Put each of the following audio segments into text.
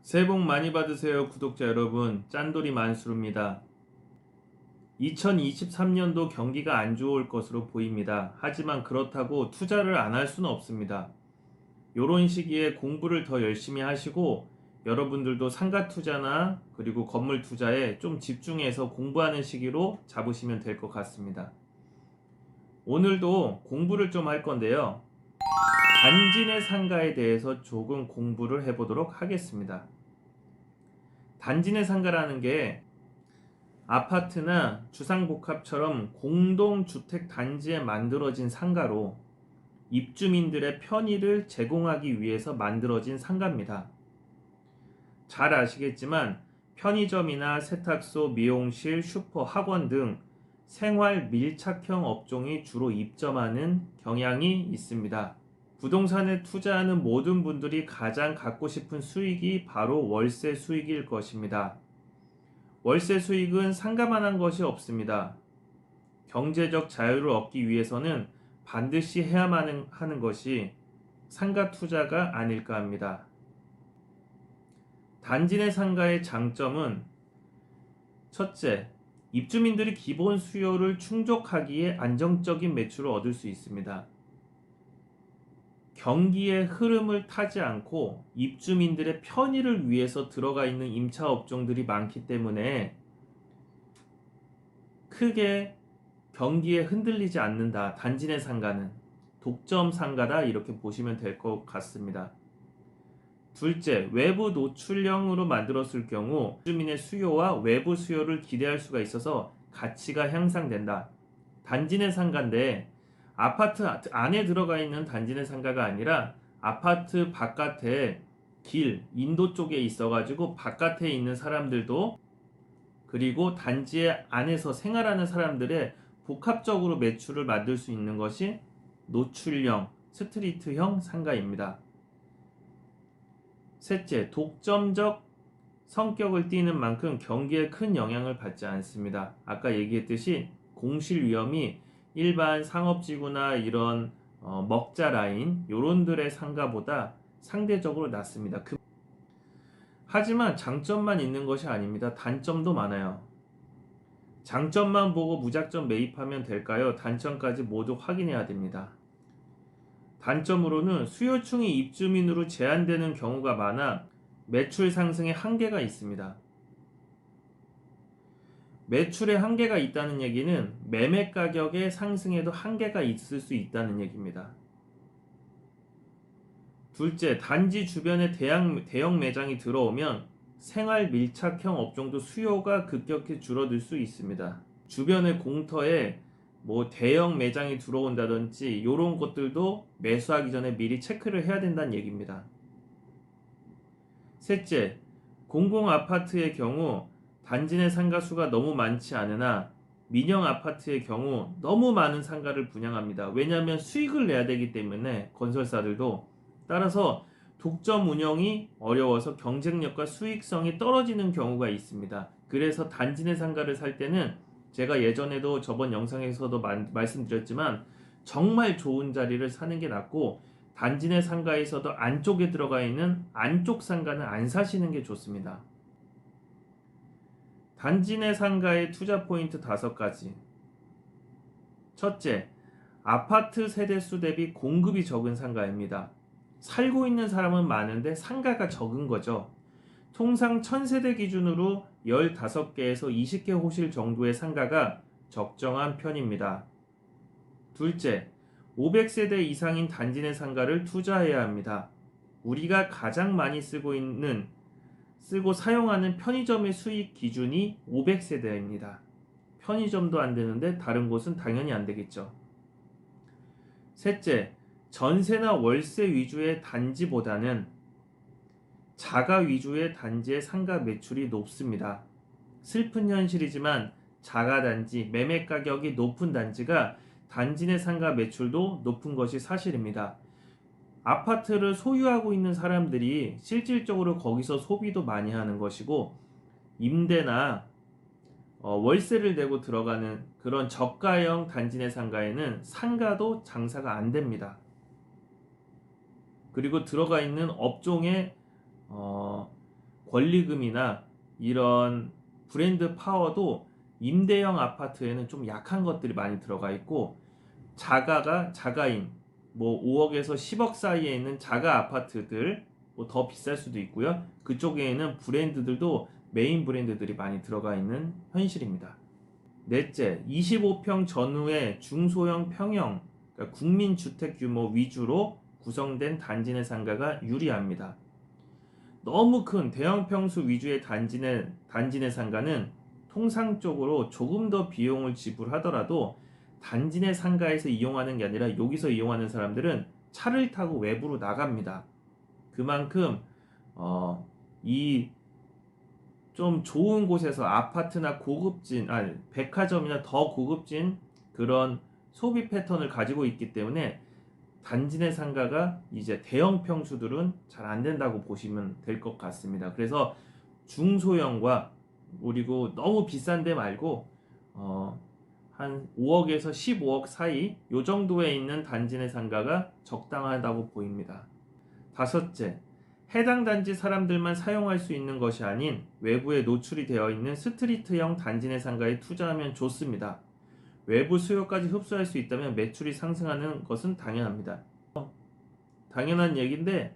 새해 복 많이 받으세요, 구독자 여러분. 짠돌이 만수르입니다. 2023년도 경기가 안 좋을 것으로 보입니다. 하지만 그렇다고 투자를 안 할 수는 없습니다. 이런 시기에 공부를 더 열심히 하시고 여러분들도 상가 투자나 그리고 건물 투자에 좀 집중해서 공부하는 시기로 잡으시면 될 것 같습니다. 오늘도 공부를 좀 할 건데요. 단지 내 상가에 대해서 조금 공부를 해보도록 하겠습니다. 단지 내 상가라는 게 아파트나 주상복합처럼 공동주택 단지에 만들어진 상가로 입주민들의 편의를 제공하기 위해서 만들어진 상가입니다. 잘 아시겠지만 편의점이나 세탁소, 미용실, 슈퍼, 학원 등 생활 밀착형 업종이 주로 입점하는 경향이 있습니다. 부동산에 투자하는 모든 분들이 가장 갖고 싶은 수익이 바로 월세 수익일 것입니다. 월세 수익은 상가만한 것이 없습니다. 경제적 자유를 얻기 위해서는 반드시 해야만 하는 것이 상가 투자가 아닐까 합니다. 단지 내 상가의 장점은 첫째, 입주민들이 기본 수요를 충족하기에 안정적인 매출을 얻을 수 있습니다. 경기의 흐름을 타지 않고 입주민들의 편의를 위해서 들어가 있는 임차 업종들이 많기 때문에 크게 경기에 흔들리지 않는다. 단지 내 상가는 독점 상가다, 이렇게 보시면 될 것 같습니다. 둘째, 외부 노출형으로 만들었을 경우 주민의 수요와 외부 수요를 기대할 수가 있어서 가치가 향상된다. 단지 내 상가인데 아파트 안에 들어가 있는 단지 내 상가가 아니라 아파트 바깥에 길, 인도 쪽에 있어가지고 바깥에 있는 사람들도 그리고 단지 안에서 생활하는 사람들의 복합적으로 매출을 만들 수 있는 것이 노출형, 스트리트형 상가입니다. 셋째, 독점적 성격을 띠는 만큼 경기에 큰 영향을 받지 않습니다. 아까 얘기했듯이 공실 위험이 일반 상업지구나 이런 먹자 라인 요런들의 상가보다 상대적으로 낮습니다. 하지만 장점만 있는 것이 아닙니다. 단점도 많아요. 장점만 보고 무작정 매입하면 될까요? 단점까지 모두 확인해야 됩니다. 단점으로는 수요층이 입주민으로 제한되는 경우가 많아 매출 상승에 한계가 있습니다. 매출에 한계가 있다는 얘기는 매매 가격의 상승에도 한계가 있을 수 있다는 얘기입니다. 둘째, 단지 주변에 대형 매장이 들어오면 생활 밀착형 업종도 수요가 급격히 줄어들 수 있습니다. 주변의 공터에 대형 매장이 들어온다든지 이런 것들도 매수하기 전에 미리 체크를 해야 된다는 얘기입니다. 셋째, 공공 아파트의 경우 단지 내 상가 수가 너무 많지 않으나 민영 아파트의 경우 너무 많은 상가를 분양합니다. 왜냐하면 수익을 내야 되기 때문에 건설사들도. 따라서 독점 운영이 어려워서 경쟁력과 수익성이 떨어지는 경우가 있습니다. 그래서 단지 내 상가를 살 때는 제가 예전에도 저번 영상에서도 말씀드렸지만 정말 좋은 자리를 사는 게 낫고 단지 내 상가에서도 안쪽에 들어가 있는 안쪽 상가는 안 사시는 게 좋습니다. 단지 내 상가의 투자 포인트 5가지. 첫째, 아파트 세대수 대비 공급이 적은 상가입니다. 살고 있는 사람은 많은데 상가가 적은 거죠. 통상 1000세대 기준으로 15개에서 20개 호실 정도의 상가가 적정한 편입니다. 둘째, 500세대 이상인 단지 내 상가를 투자해야 합니다. 우리가 가장 많이 쓰고 사용하는 편의점의 수익 기준이 500세대입니다. 편의점도 안 되는데 다른 곳은 당연히 안 되겠죠. 셋째, 전세나 월세 위주의 단지보다는 자가 위주의 단지의 상가 매출이 높습니다. 슬픈 현실이지만 자가 단지, 매매 가격이 높은 단지가 단지 내 상가 매출도 높은 것이 사실입니다. 아파트를 소유하고 있는 사람들이 실질적으로 거기서 소비도 많이 하는 것이고 임대나 월세를 내고 들어가는 그런 저가형 단지 내 상가에는 상가도 장사가 안 됩니다. 그리고 들어가 있는 업종의 권리금이나 이런 브랜드 파워도 임대형 아파트에는 좀 약한 것들이 많이 들어가 있고, 자가인 뭐 5억에서 10억 사이에 있는 자가 아파트들 뭐 더 비쌀 수도 있고요. 그쪽에는 브랜드들도 메인 브랜드들이 많이 들어가 있는 현실입니다. 넷째, 25평 전후의 중소형 평형, 그러니까 국민주택 규모 위주로 구성된 단지 내 상가가 유리합니다. 너무 큰 대형 평수 위주의 단지 내 상가는 통상적으로 조금 더 비용을 지불하더라도 단지 내 상가에서 이용하는 게 아니라 여기서 이용하는 사람들은 차를 타고 외부로 나갑니다. 그만큼 이 좀 좋은 곳에서 아파트나 백화점이나 더 고급진 그런 소비 패턴을 가지고 있기 때문에 단지 내 상가가 이제 대형 평수들은 잘 안 된다고 보시면 될 것 같습니다. 그래서 중소형과 그리고 너무 비싼 데 말고 한 5억에서 15억 사이 요 정도에 있는 단지 내 상가가 적당하다고 보입니다. 다섯째, 해당 단지 사람들만 사용할 수 있는 것이 아닌 외부에 노출이 되어 있는 스트리트형 단지 내 상가에 투자하면 좋습니다. 외부 수요까지 흡수할 수 있다면 매출이 상승하는 것은 당연합니다. 당연한 얘기인데,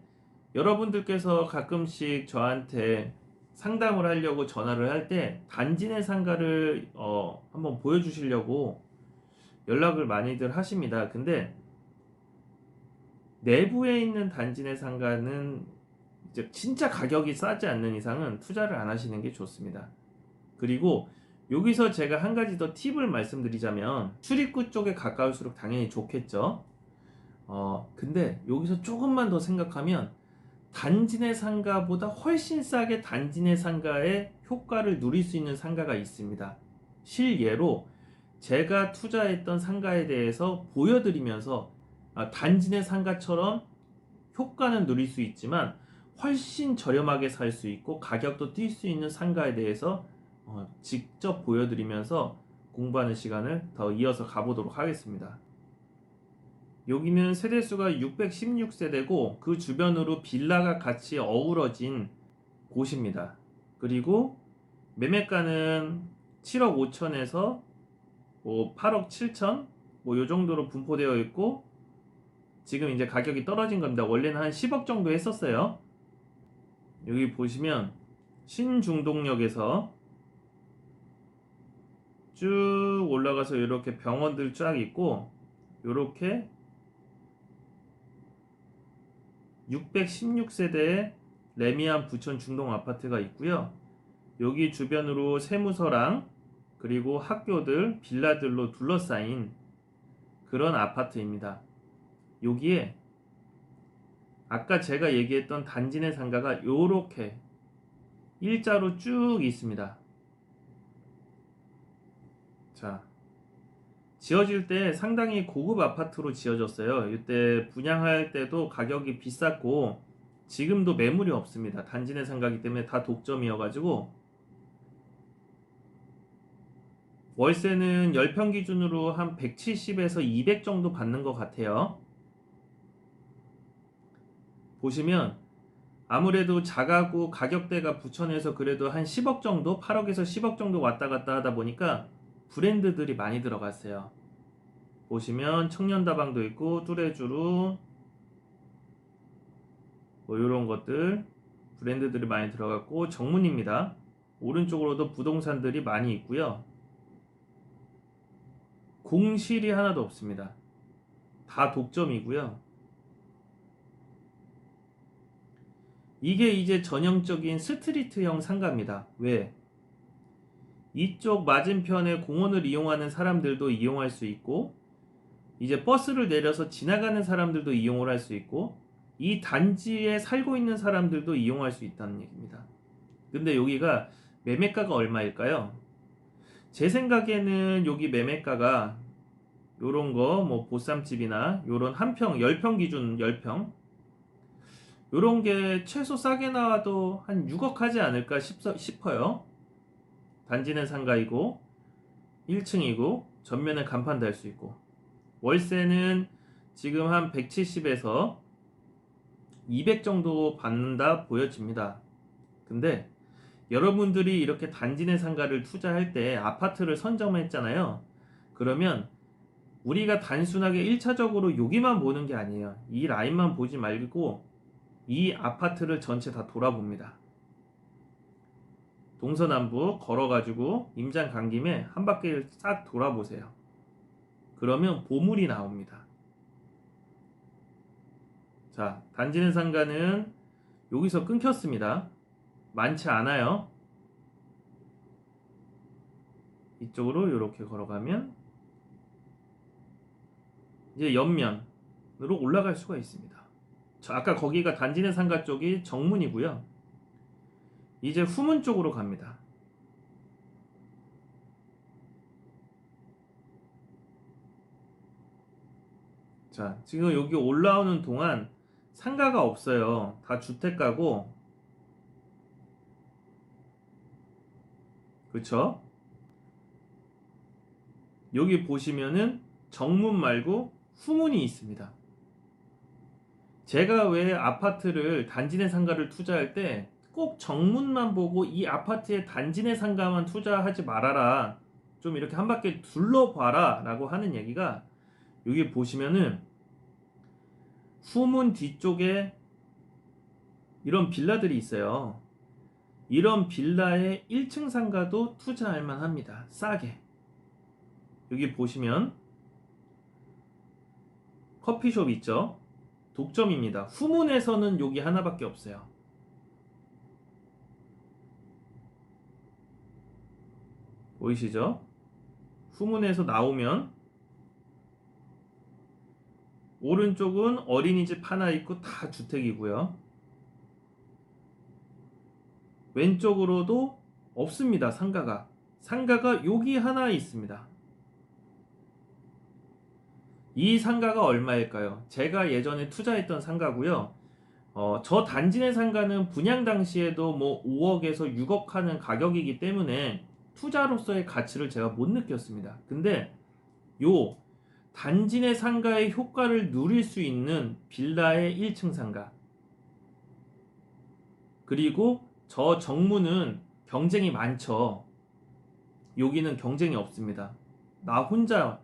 여러분들께서 가끔씩 저한테 상담을 하려고 전화를 할 때 단지 내 상가를 한번 보여주시려고 연락을 많이들 하십니다. 근데 내부에 있는 단지 내 상가는 이제 진짜 가격이 싸지 않는 이상은 투자를 안 하시는 게 좋습니다. 그리고 여기서 제가 한 가지 더 팁을 말씀드리자면, 출입구 쪽에 가까울수록 당연히 좋겠죠. 근데 여기서 조금만 더 생각하면 단지 내 상가보다 훨씬 싸게 단지 내 상가의 효과를 누릴 수 있는 상가가 있습니다. 실예로 제가 투자했던 상가에 대해서 보여드리면서 단지 내 상가처럼 효과는 누릴 수 있지만 훨씬 저렴하게 살 수 있고 가격도 뛸 수 있는 상가에 대해서 직접 보여드리면서 공부하는 시간을 더 이어서 가보도록 하겠습니다. 여기는 세대수가 616세대고 그 주변으로 빌라가 같이 어우러진 곳입니다. 그리고 매매가는 7억 5천에서 뭐 8억 7천 뭐 요 정도로 분포되어 있고, 지금 이제 가격이 떨어진 겁니다. 원래는 한 10억 정도 했었어요. 여기 보시면 신중동역에서 쭉 올라가서 이렇게 병원들 쫙 있고, 이렇게 616세대의 레미안 부천 중동 아파트가 있고요. 여기 주변으로 세무서랑 그리고 학교들, 빌라들로 둘러싸인 그런 아파트입니다. 여기에 아까 제가 얘기했던 단지 내 상가가 이렇게 일자로 쭉 있습니다. 자, 지어질 때 상당히 고급 아파트로 지어졌어요. 이때 분양할 때도 가격이 비쌌고 지금도 매물이 없습니다. 단지 내 상가이기 때문에 다 독점이어가지고 월세는 10평 기준으로 한 170에서 200 정도 받는 것 같아요. 보시면 아무래도 자가구 가격대가 부천에서 그래도 한 10억 정도, 8억에서 10억 정도 왔다 갔다 하다 보니까 브랜드들이 많이 들어갔어요. 보시면 청년다방도 있고 뚜레쥬루 뭐 이런 것들 브랜드들이 많이 들어갔고, 정문입니다. 오른쪽으로도 부동산들이 많이 있고요. 공실이 하나도 없습니다. 다 독점이고요. 이게 이제 전형적인 스트리트형 상가입니다. 왜? 이쪽 맞은편에 공원을 이용하는 사람들도 이용할 수 있고, 이제 버스를 내려서 지나가는 사람들도 이용을 할 수 있고, 이 단지에 살고 있는 사람들도 이용할 수 있다는 얘기입니다. 근데 여기가 매매가가 얼마일까요? 제 생각에는 여기 매매가가 요런 거 뭐 보쌈집이나 요런 한평 10평 기준 10평 요런 게 최소 싸게 나와도 한 6억 하지 않을까 싶어요. 단지는 상가이고 1층이고 전면에 간판 달 수 있고, 월세는 지금 한 170에서 200 정도 받는다 보여집니다. 근데 여러분들이 이렇게 단지 내 상가를 투자할 때 아파트를 선점했잖아요. 그러면 우리가 단순하게 1차적으로 여기만 보는 게 아니에요. 이 라인만 보지 말고 이 아파트를 전체 다 돌아봅니다. 동서남북 걸어가지고 임장 간 김에 한 바퀴를 싹 돌아보세요. 그러면 보물이 나옵니다. 자, 단지 내 상가는 여기서 끊겼습니다. 많지 않아요. 이쪽으로 이렇게 걸어가면 이제 옆면으로 올라갈 수가 있습니다. 아까 거기가 단지 내 상가 쪽이 정문이고요. 이제 후문 쪽으로 갑니다. 자, 지금 여기 올라오는 동안 상가가 없어요. 다 주택가고, 그쵸? 여기 보시면은 정문 말고 후문이 있습니다. 제가 왜 아파트를 단지 내 상가를 투자할 때 꼭 정문만 보고 이 아파트의 단지 내 상가만 투자하지 말아라. 좀 이렇게 한 바퀴 둘러봐라 라고 하는 얘기가, 여기 보시면은 후문 뒤쪽에 이런 빌라들이 있어요. 이런 빌라의 1층 상가도 투자할 만합니다. 싸게. 여기 보시면 커피숍 있죠? 독점입니다. 후문에서는 여기 하나밖에 없어요. 보이시죠? 후문에서 나오면 오른쪽은 어린이집 하나 있고 다 주택이고요. 왼쪽으로도 없습니다. 상가가. 상가가 여기 하나 있습니다. 이 상가가 얼마일까요? 제가 예전에 투자했던 상가고요. 저 단지 내 상가는 분양 당시에도 뭐 5억에서 6억 하는 가격이기 때문에 투자로서의 가치를 제가 못 느꼈습니다. 근데 요 단지 내 상가의 효과를 누릴 수 있는 빌라의 1층 상가, 그리고 저 정문은 경쟁이 많죠. 여기는 경쟁이 없습니다. 나 혼자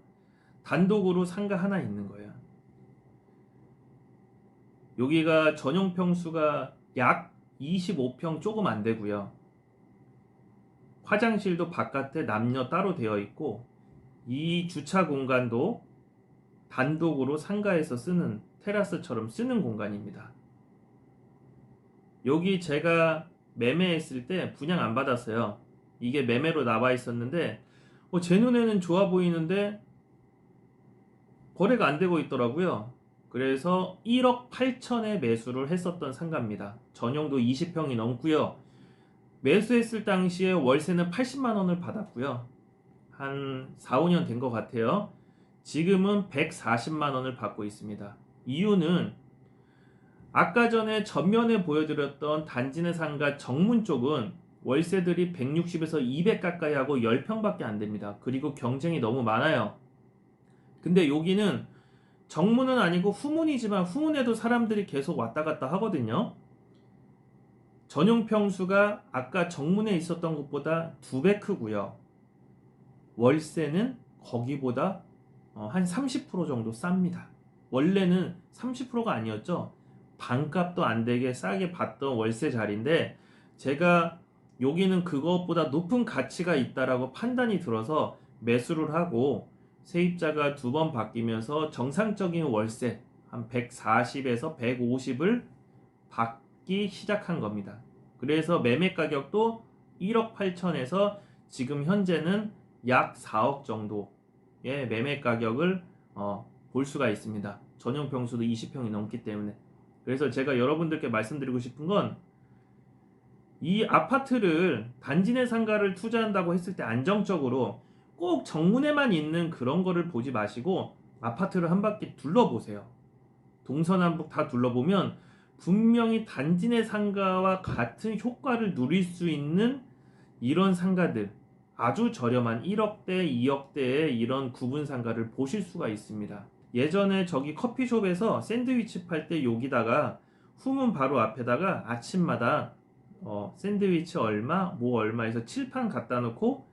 단독으로 상가 하나 있는 거예요. 여기가 전용 평수가 약 25평 조금 안 되고요. 화장실도 바깥에 남녀 따로 되어 있고, 이 주차 공간도 단독으로 상가에서 쓰는 테라스처럼 쓰는 공간입니다. 여기 제가 매매했을 때 분양 안 받았어요. 이게 매매로 나와 있었는데 제 눈에는 좋아 보이는데 거래가 안 되고 있더라고요. 그래서 1억 8천에 매수를 했었던 상가입니다. 전용도 20평이 넘고요. 매수했을 당시에 월세는 80만 원을 받았고요. 한 4, 5년 된 것 같아요. 지금은 140만 원을 받고 있습니다. 이유는 아까 전에 전면에 보여드렸던 단지 내 상가 정문 쪽은 월세들이 160에서 200 가까이 하고 10평밖에 안 됩니다. 그리고 경쟁이 너무 많아요. 근데 여기는 정문은 아니고 후문이지만 후문에도 사람들이 계속 왔다 갔다 하거든요. 전용 평수가 아까 정문에 있었던 것보다 2배 크고요. 월세는 거기보다 한 30% 정도 쌉니다. 원래는 30%가 아니었죠. 반값도 안 되게 싸게 받던 월세 자리인데 제가 여기는 그것보다 높은 가치가 있다라고 판단이 들어서 매수를 하고 세입자가 2번 바뀌면서 정상적인 월세 한 140에서 150을 받기 시작한 겁니다. 그래서 매매 가격도 1억 8천에서 지금 현재는 약 4억 정도의 매매 가격을 볼 수가 있습니다. 전용 평수도 20평이 넘기 때문에. 그래서 제가 여러분들께 말씀드리고 싶은 건, 이 아파트를 단지 내 상가를 투자한다고 했을 때 안정적으로 꼭 정문에만 있는 그런 거를 보지 마시고 아파트를 한 바퀴 둘러보세요. 동서남북 다 둘러보면 분명히 단지 내 상가와 같은 효과를 누릴 수 있는 이런 상가들, 아주 저렴한 1억대, 2억대의 이런 구분 상가를 보실 수가 있습니다. 예전에 저기 커피숍에서 샌드위치 팔 때 여기다가 후문 바로 앞에다가 아침마다 샌드위치 얼마, 뭐 얼마에서 칠판 갖다 놓고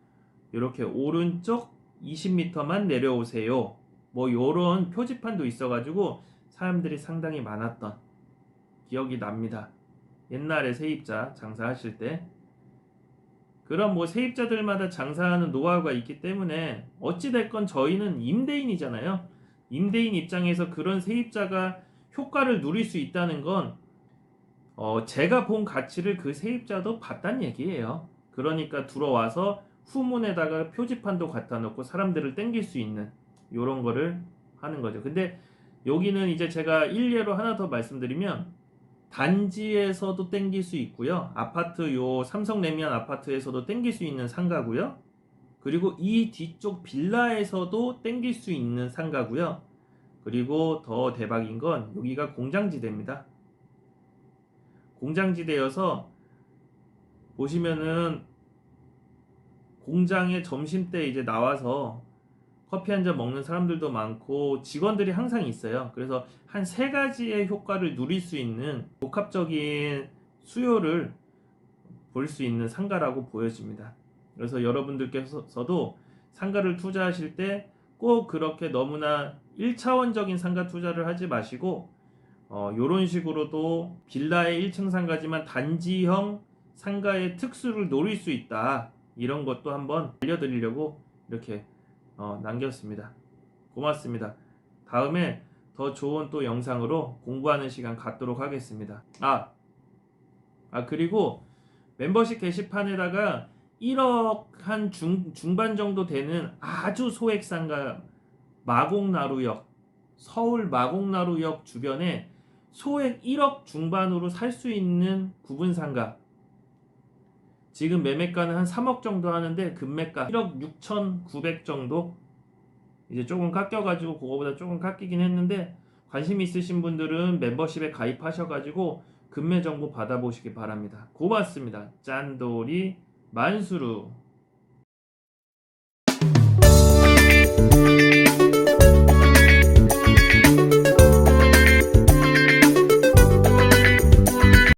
이렇게 오른쪽 20m만 내려오세요. 뭐 요런 표지판도 있어가지고 사람들이 상당히 많았던 기억이 납니다. 옛날에 세입자 장사하실 때. 그런 뭐 세입자들마다 장사하는 노하우가 있기 때문에 어찌됐건 저희는 임대인이잖아요. 임대인 입장에서 그런 세입자가 효과를 누릴 수 있다는 건 제가 본 가치를 그 세입자도 봤단 얘기예요. 그러니까 들어와서 후문에다가 표지판도 갖다 놓고 사람들을 땡길 수 있는 요런 거를 하는 거죠. 근데 여기는 이제 제가 일례로 하나 더 말씀드리면 단지에서도 땡길 수 있고요. 아파트 요 삼성 레미안 아파트에서도 땡길 수 있는 상가고요. 그리고 이 뒤쪽 빌라에서도 땡길 수 있는 상가고요. 그리고 더 대박인 건 여기가 공장지대입니다. 공장지대여서 보시면은 공장에 점심때 이제 나와서 커피 한 잔 먹는 사람들도 많고 직원들이 항상 있어요. 그래서 한 세 가지의 효과를 누릴 수 있는 복합적인 수요를 볼 수 있는 상가라고 보여집니다. 그래서 여러분들께서도 상가를 투자하실 때 꼭 그렇게 너무나 1차원적인 상가 투자를 하지 마시고 요런 식으로도 빌라의 1층 상가지만 단지형 상가의 특수를 노릴 수 있다. 이런 것도 한번 알려드리려고 이렇게 남겼습니다. 고맙습니다. 다음에 더 좋은 또 영상으로 공부하는 시간 갖도록 하겠습니다. 그리고 멤버십 게시판에다가 1억 한 중반 정도 되는 아주 소액 상가 마곡나루역, 서울 마곡나루역 주변에 소액 1억 중반으로 살 수 있는 구분 상가, 지금 매매가는 한 3억 정도 하는데 금매가 1억 6,900 정도, 이제 조금 깎여가지고 그거보다 조금 깎이긴 했는데 관심 있으신 분들은 멤버십에 가입하셔가지고 금매 정보 받아보시기 바랍니다. 고맙습니다. 짠돌이 만수루.